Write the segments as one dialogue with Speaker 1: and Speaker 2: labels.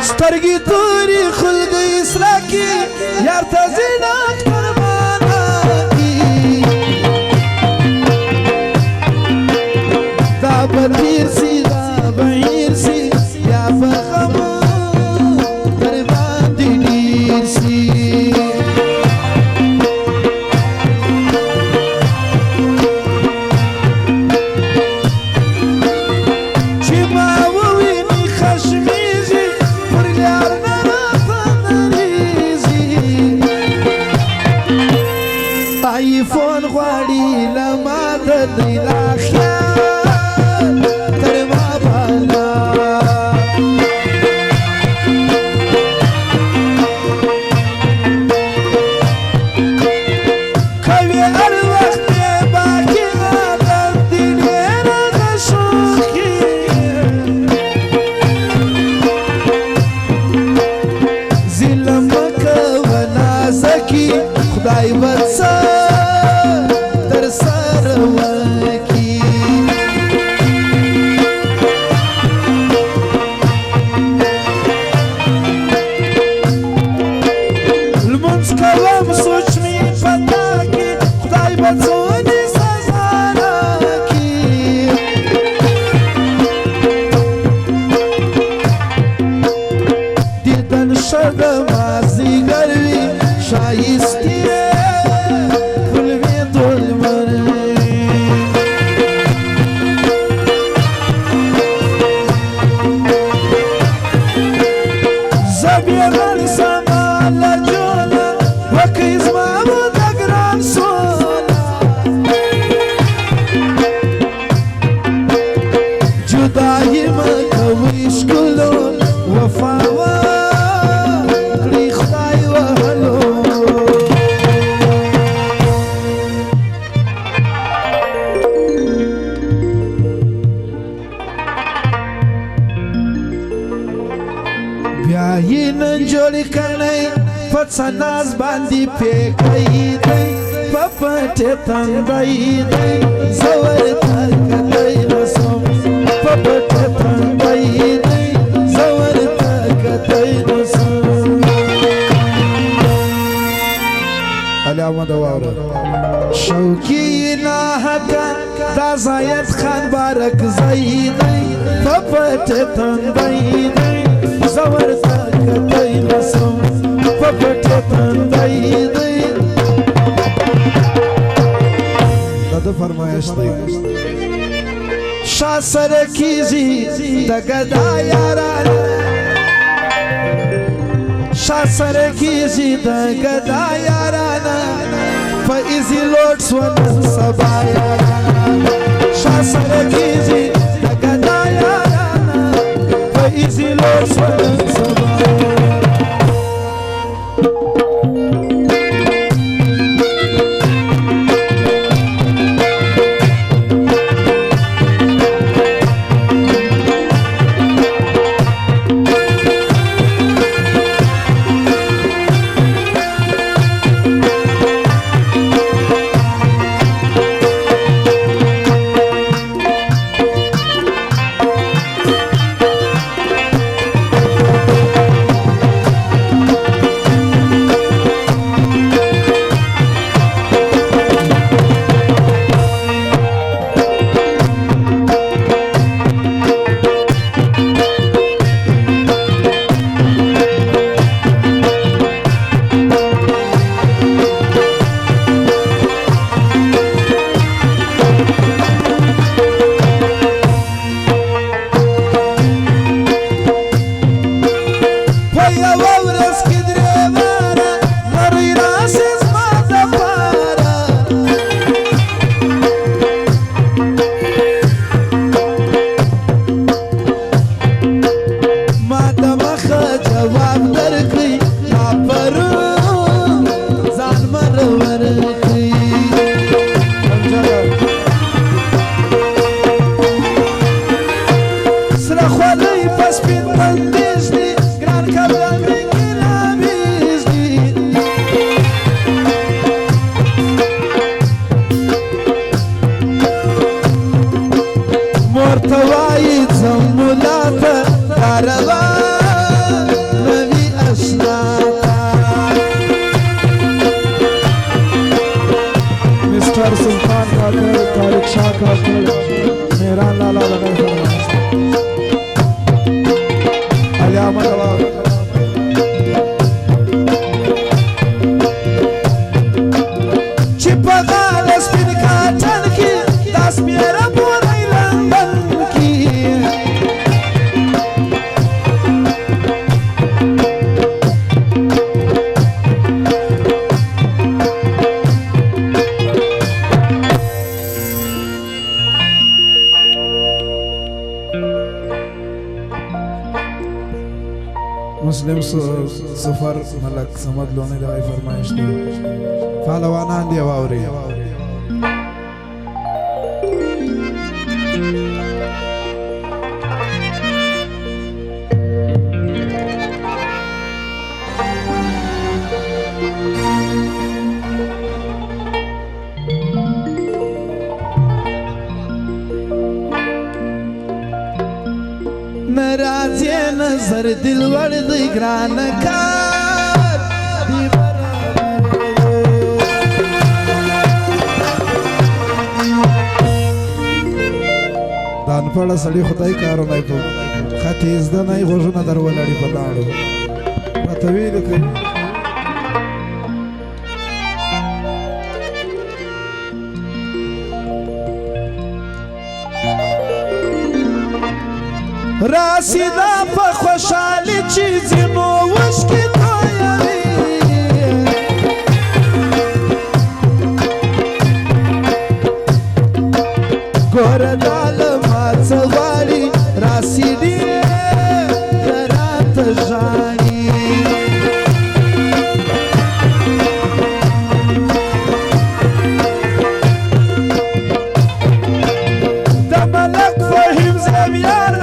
Speaker 1: سترګې تورې خلګۍ سره کې یار ته زینه قربانه دي دا به تیر سي دا به هیر سي یا به غم در باندې ډېر سي آیفون غواړي له ما د دوی لا خیال تر ما بالا کوي هر وخت یې باقي عادت دي ډېره د شوخي ظلم مه کوه نازکي خدای به څه سناز باندې پېکای دی په پټه تندای دی زور تکای رسم په پټه تندای دی زور تکای رسم علي احمد واوره شوقي نه حق دا زاید خان بارک زید په پټه تندای دی زور تکای رسم پپټه تندای دی دا فرمایش دی شاه سره کیږي د ګدا یارانه شاه سره کیږي د ګدا یارانه فایزي لوټ سون سبا یارانه شاه سره کیږي د ګدا یارانه فایزي لوټ سون سبا ورته وایي ځم ملا ته کاروان مسلم سفر ملک سمد لونی دغی فرمایش دی پهلوانان دی واوري ناراضی نظر دل ورد گران کار دی دان پړه سړی خدای کارو نه کو خطیز د نه غوښنه درولړی په لاړو پته ویل کوي راسیدا په خوشحالي چې ځینو وشکې تویوي ګوره دا له ما څه غواړي راسیدي راته ژاړي د ملک فهیم زم یار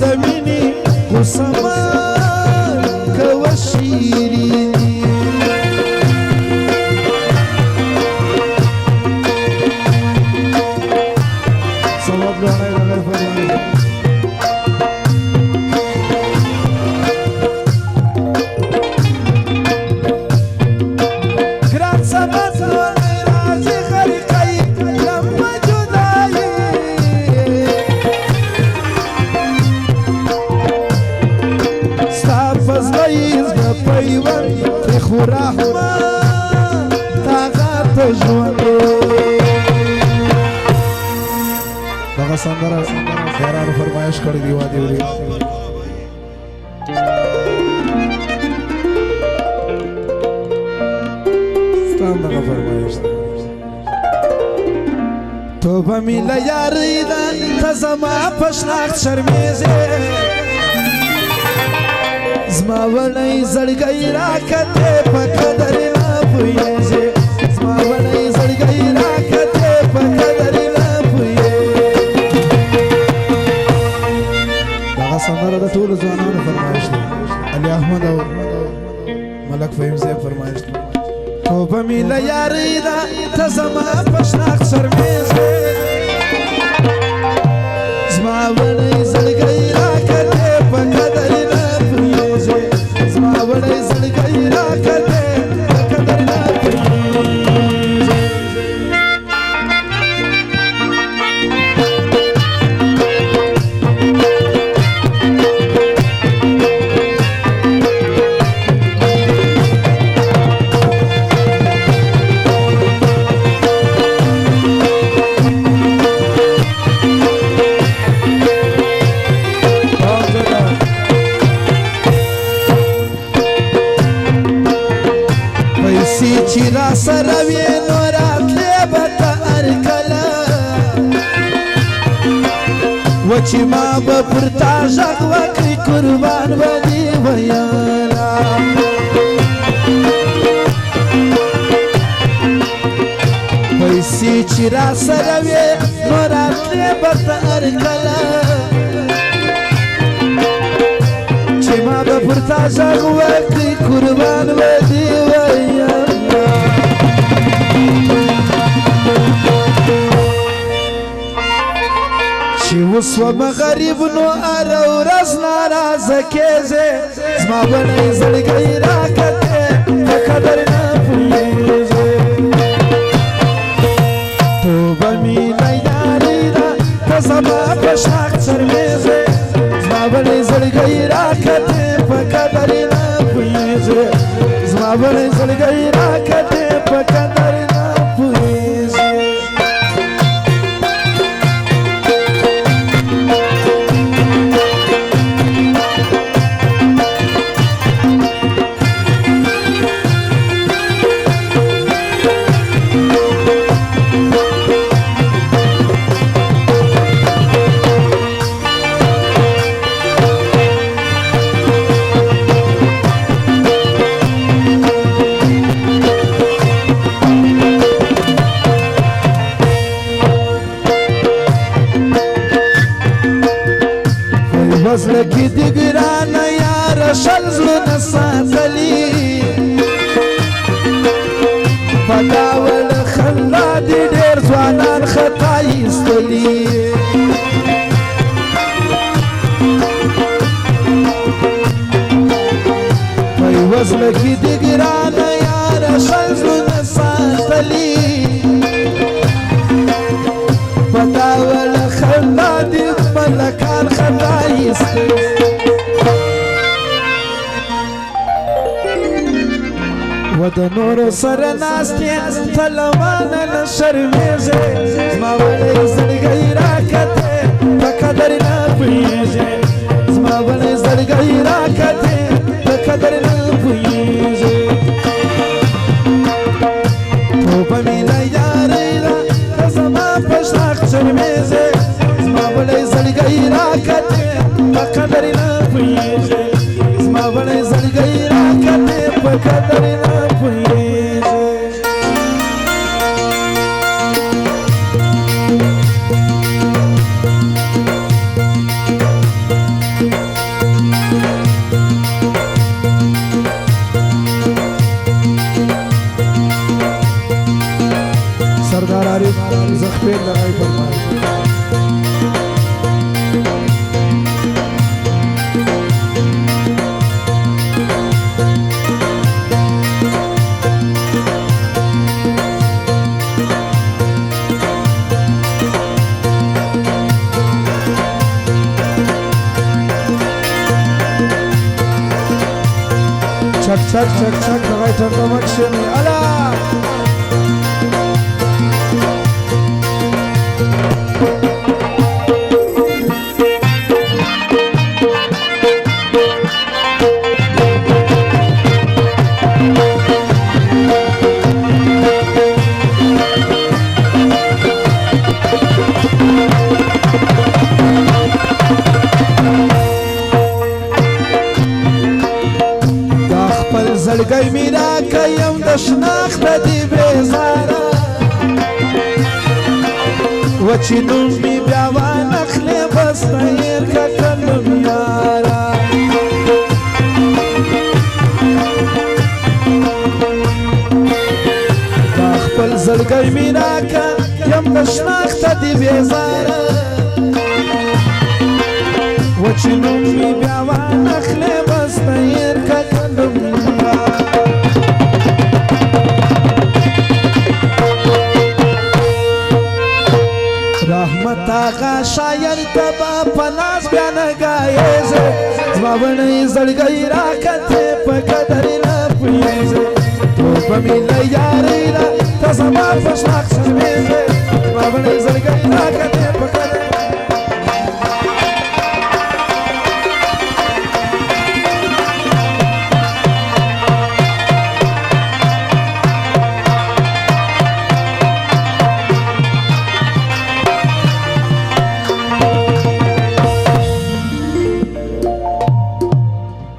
Speaker 1: دمینی قسمان کوا شیرینی سواب لونای لغر فرمانی گران سمت لونای رازی خریقی لما جدایی فضلایز د پیوند خو رحمان طاقت ژوندو دغه سندره خیرانو فرمایش کړی دی وادي وری ستان دغه فرمایش توبه می له یارۍ ده ته زما په شناخت شرمېږې زما وړی زړګی راکته په قدر نه پوهېږې زما وړی زړګی راکته په قدر نه پوهېږې دغه سندره د ټولو ځوانانو فرمایش دی علي احمد او ملک فهیم صاحب فرمایش دی توبه مې له یارۍ ده ته زما په شناخت شرمېږې زما وړی زړګی راکته په قدر نه زما وړی زړګی راکته په قدر نه چې را سره وې نو راتلې به ته هر کله و چې ما به پر تا غږ وکړي قربان به دې ویله پیسې چې را سره وې نو راتلې به ته هر کله چې ما به پر تا غږ وکړي قربان به دې ویله چې اوس ومه غریب نو هره ورځ ناراضه کېږې زما وړی زړګی راکته په قدر نه پوهېږې توبه مې له یارۍ ده ته زما په شاخت شرمېږې زما وړی زړګی راکته په قدر نه پوهېږې زما وړی زړګی راکته په قدر نه پوهېږې زړونه ساتلي په دا وړه خندا دې ډېر ځوانان خطا ایستلي په یوه زړه کې دې ګرانه یاره شل زړونه ساتلي په دا وړه خندا دې ملکان خطا ایستلي و د نورو سره ناستې ته لوانه نه شرمېږې زما وړی زړګی راکتې په قدر نه پوهېږې زما وړی زړګی راکتې په قدر نه پوهېږې توبه مې له یارۍ ده ته زما په شاخ شرمېږې زما وړی زړګی راکتې په قدر نه پوهېږې زما وړی زړګی راکتې په قدر نه سردار عارف زخپیر لغائی فرمائی چک چک چک چک لغائی تردمک شنی اللہ زړګی مې راکیم د شناخته دې بېزاره و چې نوم مې بیا وانخلې بس ته هېر که کړم یاره دا خپل زړګی مې راکیم د شناخته دې بېزاره و چې نوم مې بیا وانخلې بس ته هېر که کړم رحمت آقا شایر تبا پناس بیا نگایزه زما وړی زړګی راکتې په قدر نه پوهېږې توبه مې له یارۍ ده ته زما په شاخ شرمېږې زما وړی